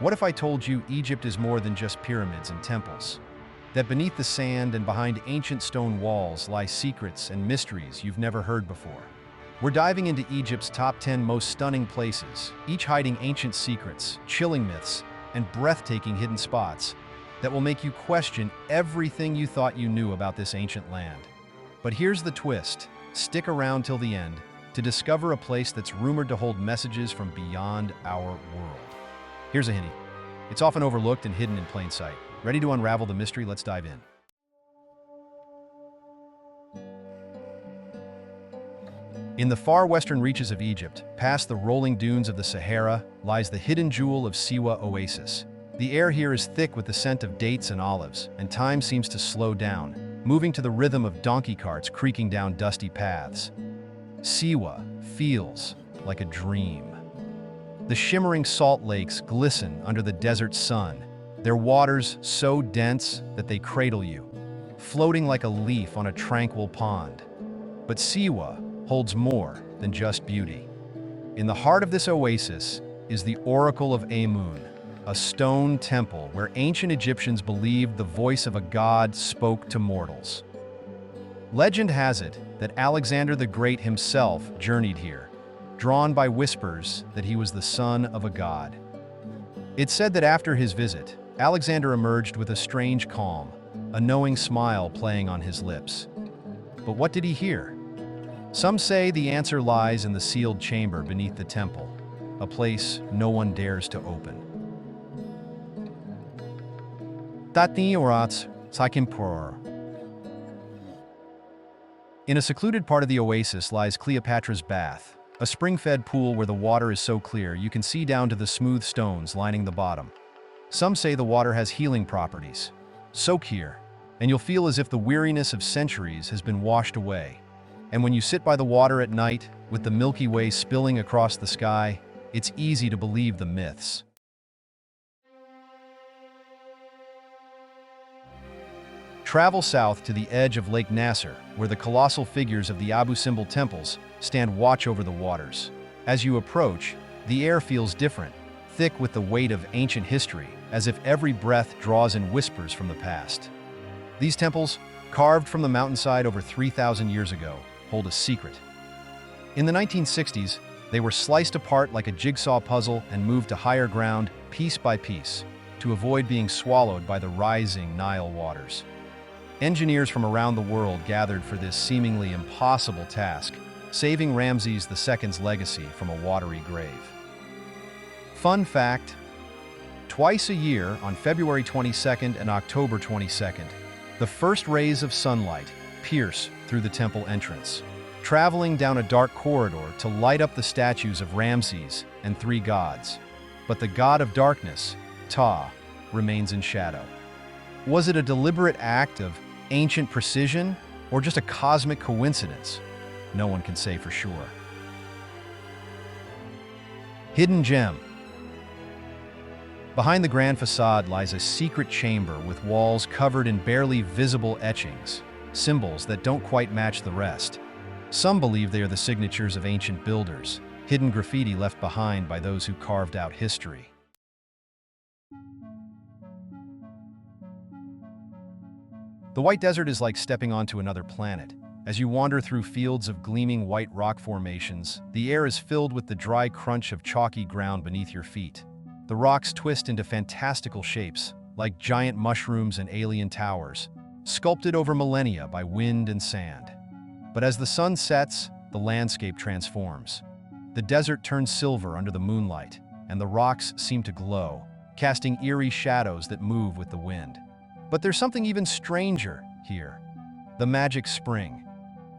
What if I told you Egypt is more than just pyramids and temples? That beneath the sand and behind ancient stone walls lie secrets and mysteries you've never heard before. We're diving into Egypt's top 10 most stunning places, each hiding ancient secrets, chilling myths, and breathtaking hidden spots that will make you question everything you thought you knew about this ancient land. But here's the twist. Stick around till the end to discover a place that's rumored to hold messages from beyond our world. Here's a hint. It's often overlooked and hidden in plain sight. Ready to unravel the mystery? Let's dive in. In the far western reaches of Egypt, past the rolling dunes of the Sahara, lies the hidden jewel of Siwa Oasis. The air here is thick with the scent of dates and olives, and time seems to slow down, moving to the rhythm of donkey carts creaking down dusty paths. Siwa feels like a dream. The shimmering salt lakes glisten under the desert sun, their waters so dense that they cradle you, floating like a leaf on a tranquil pond. But Siwa holds more than just beauty. In the heart of this oasis is the Oracle of Amun, a stone temple where ancient Egyptians believed the voice of a god spoke to mortals. Legend has it that Alexander the Great himself journeyed here, drawn by whispers that he was the son of a god. It's said that after his visit, Alexander emerged with a strange calm, a knowing smile playing on his lips. But what did he hear? Some say the answer lies in the sealed chamber beneath the temple, a place no one dares to open. In a secluded part of the oasis lies Cleopatra's Bath, a spring-fed pool where the water is so clear you can see down to the smooth stones lining the bottom. Some say the water has healing properties. Soak here, and you'll feel as if the weariness of centuries has been washed away. And when you sit by the water at night, with the Milky Way spilling across the sky, it's easy to believe the myths. Travel south to the edge of Lake Nasser, where the colossal figures of the Abu Simbel temples stand watch over the waters. As you approach, the air feels different, thick with the weight of ancient history, as if every breath draws in whispers from the past. These temples, carved from the mountainside over 3,000 years ago, hold a secret. In the 1960s, they were sliced apart like a jigsaw puzzle and moved to higher ground piece by piece to avoid being swallowed by the rising Nile waters. Engineers from around the world gathered for this seemingly impossible task, saving Ramses II's legacy from a watery grave. Fun fact: twice a year, on February 22nd and October 22nd, the first rays of sunlight pierce through the temple entrance, traveling down a dark corridor to light up the statues of Ramses and three gods. But the god of darkness, Ptah, remains in shadow. Was it a deliberate act of ancient precision or just a cosmic coincidence? No one can say for sure. Hidden gem. Behind the grand facade lies a secret chamber with walls covered in barely visible etchings, symbols that don't quite match the rest. Some believe they are the signatures of ancient builders, hidden graffiti left behind by those who carved out history. The White Desert is like stepping onto another planet. As you wander through fields of gleaming white rock formations, the air is filled with the dry crunch of chalky ground beneath your feet. The rocks twist into fantastical shapes, like giant mushrooms and alien towers, sculpted over millennia by wind and sand. But as the sun sets, the landscape transforms. The desert turns silver under the moonlight, and the rocks seem to glow, casting eerie shadows that move with the wind. But there's something even stranger here: the magic spring.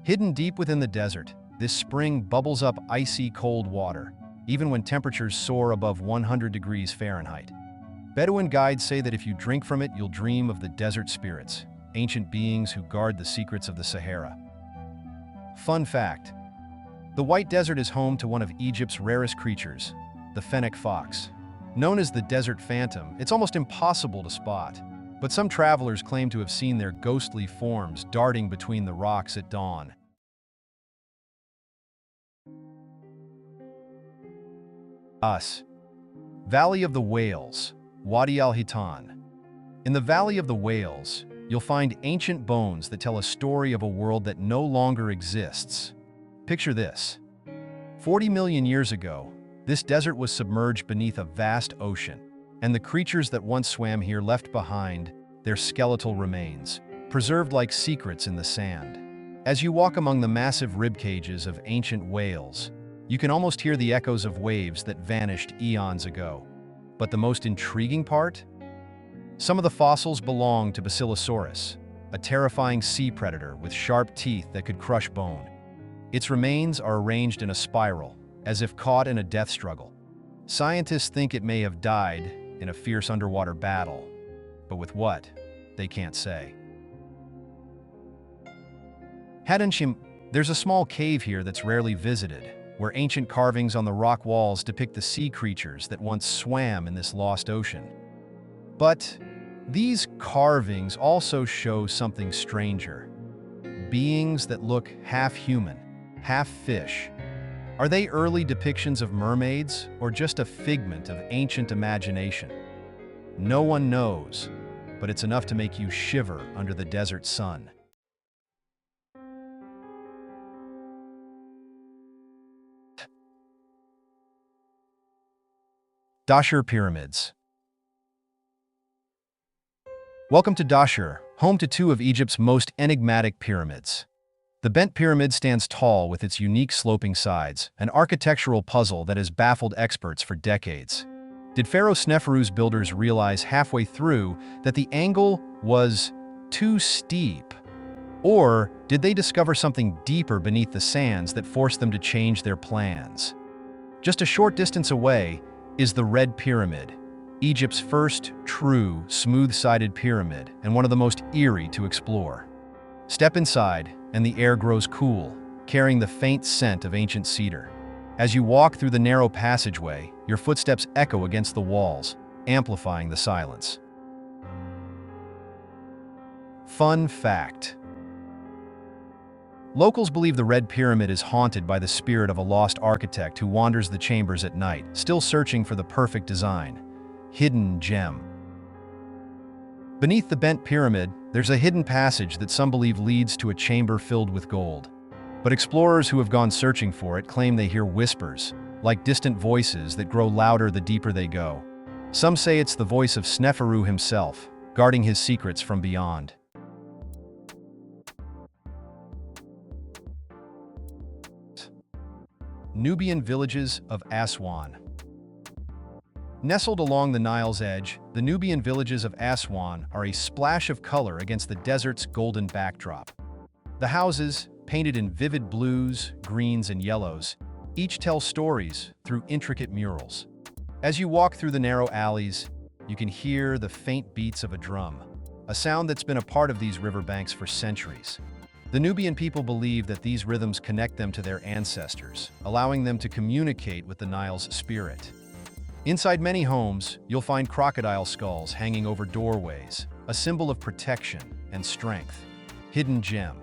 Hidden deep within the desert, this spring bubbles up icy cold water, even when temperatures soar above 100 degrees Fahrenheit. Bedouin guides say that if you drink from it, you'll dream of the desert spirits, ancient beings who guard the secrets of the Sahara. Fun fact: the White Desert is home to one of Egypt's rarest creatures, the fennec fox. Known as the desert phantom, it's almost impossible to spot. But some travelers claim to have seen their ghostly forms darting between the rocks at dawn. Valley of the Whales, Wadi al-Hitan. In the Valley of the Whales, you'll find ancient bones that tell a story of a world that no longer exists. Picture this. 40 million years ago, this desert was submerged beneath a vast ocean, and the creatures that once swam here left behind their skeletal remains, preserved like secrets in the sand. As you walk among the massive rib cages of ancient whales, you can almost hear the echoes of waves that vanished eons ago. But the most intriguing part? Some of the fossils belong to Basilosaurus, a terrifying sea predator with sharp teeth that could crush bone. Its remains are arranged in a spiral, as if caught in a death struggle. Scientists think it may have died in a fierce underwater battle, but with what? They can't say. HiddenGems. There's a small cave here that's rarely visited, where ancient carvings on the rock walls depict the sea creatures that once swam in this lost ocean. But these carvings also show something stranger. Beings that look half human, half fish. Are they early depictions of mermaids, or just a figment of ancient imagination? No one knows, but it's enough to make you shiver under the desert sun. Dahshur Pyramids. Welcome to Dahshur, home to two of Egypt's most enigmatic pyramids. The Bent Pyramid stands tall with its unique sloping sides, an architectural puzzle that has baffled experts for decades. Did Pharaoh Sneferu's builders realize halfway through that the angle was too steep? Or did they discover something deeper beneath the sands that forced them to change their plans? Just a short distance away is the Red Pyramid, Egypt's first true, smooth-sided pyramid and one of the most eerie to explore. Step inside, and the air grows cool, carrying the faint scent of ancient cedar. As you walk through the narrow passageway, your footsteps echo against the walls, amplifying the silence. Fun fact. Locals believe the Red Pyramid is haunted by the spirit of a lost architect who wanders the chambers at night, still searching for the perfect design. Hidden gem. Beneath the Bent Pyramid, there's a hidden passage that some believe leads to a chamber filled with gold. But explorers who have gone searching for it claim they hear whispers, like distant voices that grow louder the deeper they go. Some say it's the voice of Sneferu himself, guarding his secrets from beyond. Nubian Villages of Aswan. Nestled along the Nile's edge, the Nubian villages of Aswan are a splash of color against the desert's golden backdrop. The houses, painted in vivid blues, greens, and yellows, each tell stories through intricate murals. As you walk through the narrow alleys, you can hear the faint beats of a drum, a sound that's been a part of these riverbanks for centuries. The Nubian people believe that these rhythms connect them to their ancestors, allowing them to communicate with the Nile's spirit. Inside many homes, you'll find crocodile skulls hanging over doorways, a symbol of protection and strength. Hidden gem.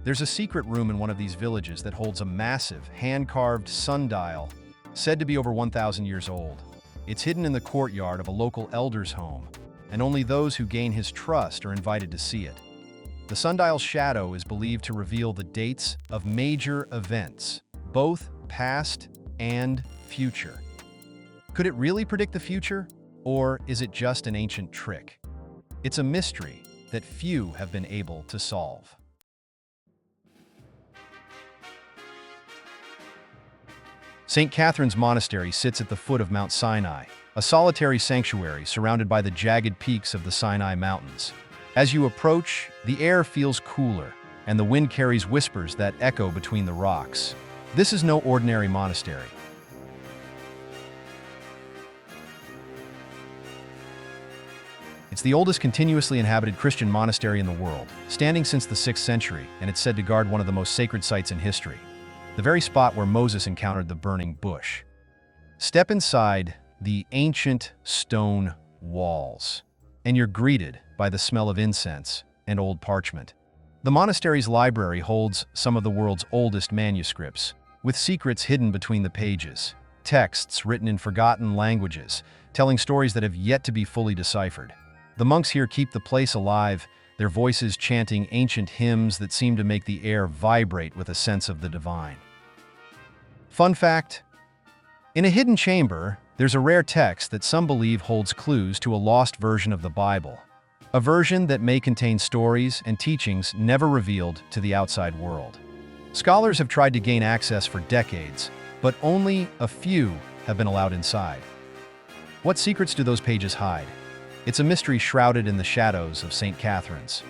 There's a secret room in one of these villages that holds a massive, hand-carved sundial, said to be over 1,000 years old. It's hidden in the courtyard of a local elder's home, and only those who gain his trust are invited to see it. The sundial's shadow is believed to reveal the dates of major events, both past and future. Could it really predict the future, or is it just an ancient trick? It's a mystery that few have been able to solve. St. Catherine's Monastery sits at the foot of Mount Sinai, a solitary sanctuary surrounded by the jagged peaks of the Sinai Mountains. As you approach, the air feels cooler, and the wind carries whispers that echo between the rocks. This is no ordinary monastery. It's the oldest continuously inhabited Christian monastery in the world, standing since the 6th century, and it's said to guard one of the most sacred sites in history, the very spot where Moses encountered the burning bush. Step inside the ancient stone walls, and you're greeted by the smell of incense and old parchment. The monastery's library holds some of the world's oldest manuscripts, with secrets hidden between the pages. texts written in forgotten languages, telling stories that have yet to be fully deciphered. The monks here keep the place alive, their voices chanting ancient hymns that seem to make the air vibrate with a sense of the divine. Fun fact: in a hidden chamber, there's a rare text that some believe holds clues to a lost version of the Bible. A version that may contain stories and teachings never revealed to the outside world. Scholars have tried to gain access for decades, but only a few have been allowed inside. What secrets do those pages hide? It's a mystery shrouded in the shadows of St. Catherine's.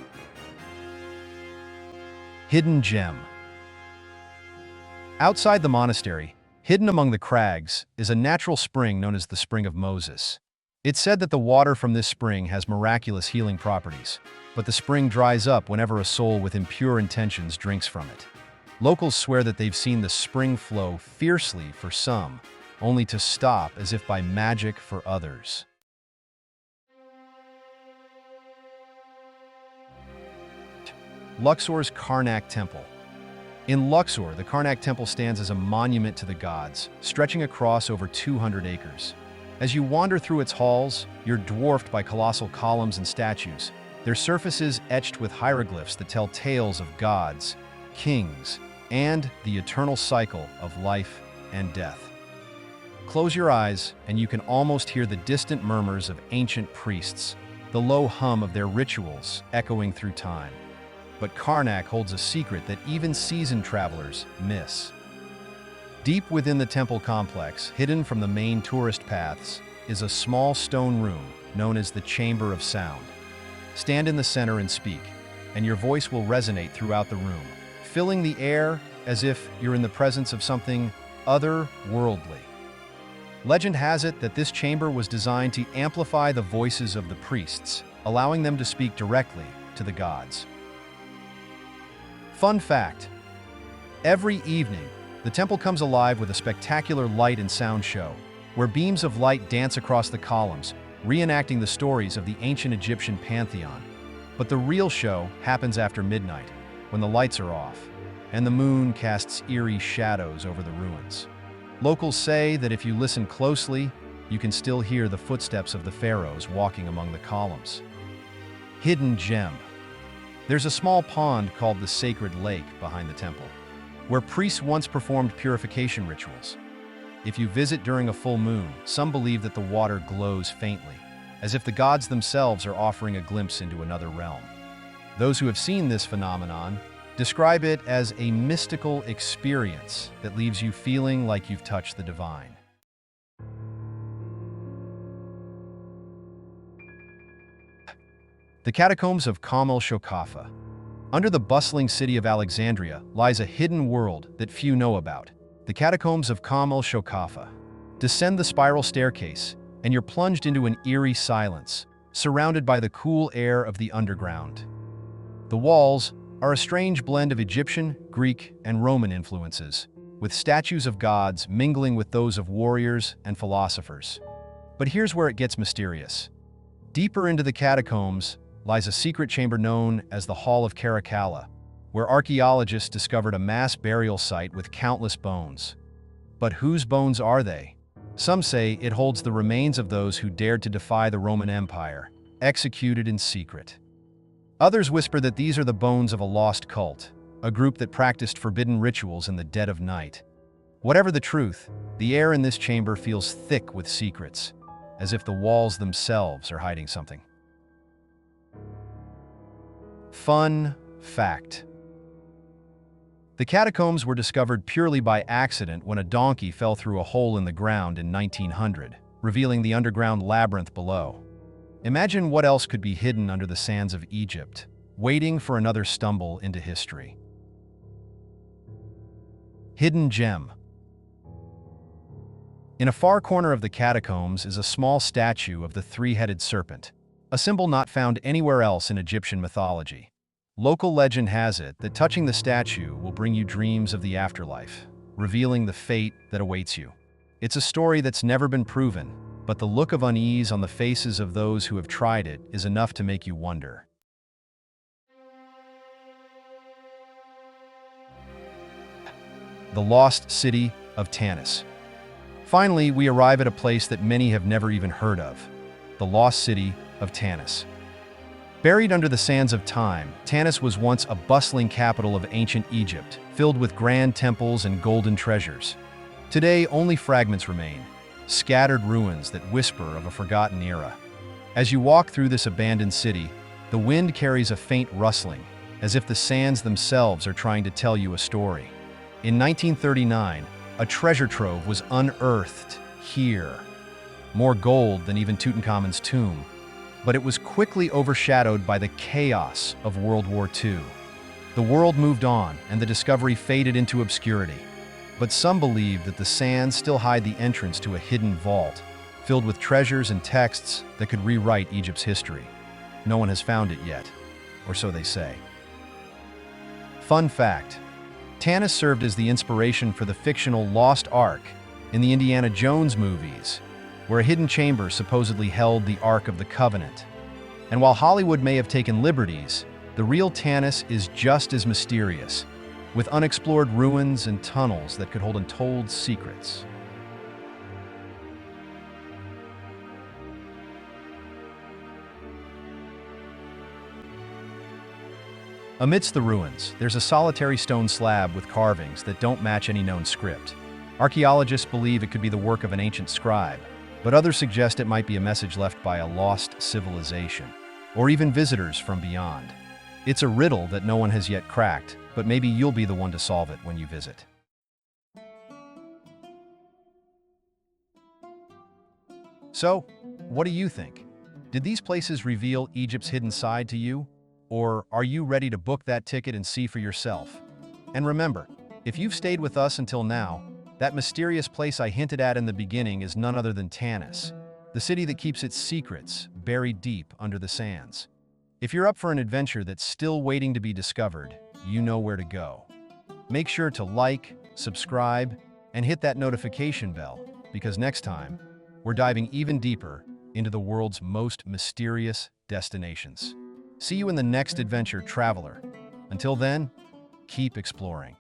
Hidden Gem. Outside the monastery, hidden among the crags, is a natural spring known as the Spring of Moses. It's said that the water from this spring has miraculous healing properties, but the spring dries up whenever a soul with impure intentions drinks from it. Locals swear that they've seen the spring flow fiercely for some, only to stop as if by magic for others. Luxor's Karnak Temple. In Luxor, the Karnak Temple stands as a monument to the gods, stretching across over 200 acres. As you wander through its halls, you're dwarfed by colossal columns and statues, their surfaces etched with hieroglyphs that tell tales of gods, kings, and the eternal cycle of life and death. Close your eyes, and you can almost hear the distant murmurs of ancient priests, the low hum of their rituals echoing through time. But Karnak holds a secret that even seasoned travelers miss. Deep within the temple complex, hidden from the main tourist paths, is a small stone room known as the Chamber of Sound. Stand in the center and speak, and your voice will resonate throughout the room, filling the air as if you're in the presence of something otherworldly. Legend has it that this chamber was designed to amplify the voices of the priests, allowing them to speak directly to the gods. Fun fact: every evening, the temple comes alive with a spectacular light and sound show, where beams of light dance across the columns, reenacting the stories of the ancient Egyptian pantheon. But the real show happens after midnight, when the lights are off, and the moon casts eerie shadows over the ruins. Locals say that if you listen closely, you can still hear the footsteps of the pharaohs walking among the columns. Hidden Gem. There's a small pond called the Sacred Lake behind the temple, where priests once performed purification rituals. If you visit during a full moon, some believe that the water glows faintly, as if the gods themselves are offering a glimpse into another realm. Those who have seen this phenomenon describe it as a mystical experience that leaves you feeling like you've touched the divine. The Catacombs of Shokhafa. Under the bustling city of Alexandria lies a hidden world that few know about. The Catacombs of Shokhafa. Descend the spiral staircase, and you're plunged into an eerie silence, surrounded by the cool air of the underground. The walls are a strange blend of Egyptian, Greek, and Roman influences, with statues of gods mingling with those of warriors and philosophers. But here's where it gets mysterious. Deeper into the catacombs lies a secret chamber known as the Hall of Caracalla, where archaeologists discovered a mass burial site with countless bones. But whose bones are they? Some say it holds the remains of those who dared to defy the Roman Empire, executed in secret. Others whisper that these are the bones of a lost cult, a group that practiced forbidden rituals in the dead of night. Whatever the truth, the air in this chamber feels thick with secrets, as if the walls themselves are hiding something. Fun fact: the catacombs were discovered purely by accident when a donkey fell through a hole in the ground in 1900, revealing the underground labyrinth below. Imagine what else could be hidden under the sands of Egypt, waiting for another stumble into history. Hidden Gem. In a far corner of the catacombs is a small statue of the three-headed serpent, a symbol not found anywhere else in Egyptian mythology. Local legend has it that touching the statue will bring you dreams of the afterlife, revealing the fate that awaits you. It's a story that's never been proven, but the look of unease on the faces of those who have tried it is enough to make you wonder. The Lost City of Tannis. Finally, we arrive at a place that many have never even heard of, the lost city of Tannis. Buried under the sands of time, Tannis was once a bustling capital of ancient Egypt, filled with grand temples and golden treasures. Today, only fragments remain, scattered ruins that whisper of a forgotten era. As you walk through this abandoned city, the wind carries a faint rustling, as if the sands themselves are trying to tell you a story. In 1939, a treasure trove was unearthed here. More gold than even Tutankhamun's tomb. But it was quickly overshadowed by the chaos of World War II. The world moved on, and the discovery faded into obscurity. But some believe that the sands still hide the entrance to a hidden vault, filled with treasures and texts that could rewrite Egypt's history. No one has found it yet, or so they say. Fun fact: Tannis served as the inspiration for the fictional Lost Ark in the Indiana Jones movies, where a hidden chamber supposedly held the Ark of the Covenant. And while Hollywood may have taken liberties, the real Tannis is just as mysterious, with unexplored ruins and tunnels that could hold untold secrets. Amidst the ruins, there's a solitary stone slab with carvings that don't match any known script. Archaeologists believe it could be the work of an ancient scribe, but others suggest it might be a message left by a lost civilization, or even visitors from beyond. It's a riddle that no one has yet cracked, but maybe you'll be the one to solve it when you visit. So, what do you think? Did these places reveal Egypt's hidden side to you? Or are you ready to book that ticket and see for yourself? And remember, if you've stayed with us until now, that mysterious place I hinted at in the beginning is none other than Tannis, the city that keeps its secrets buried deep under the sands. If you're up for an adventure that's still waiting to be discovered, you know where to go. Make sure to like, subscribe, and hit that notification bell, because next time, we're diving even deeper into the world's most mysterious destinations. See you in the next adventure, traveler. Until then, keep exploring.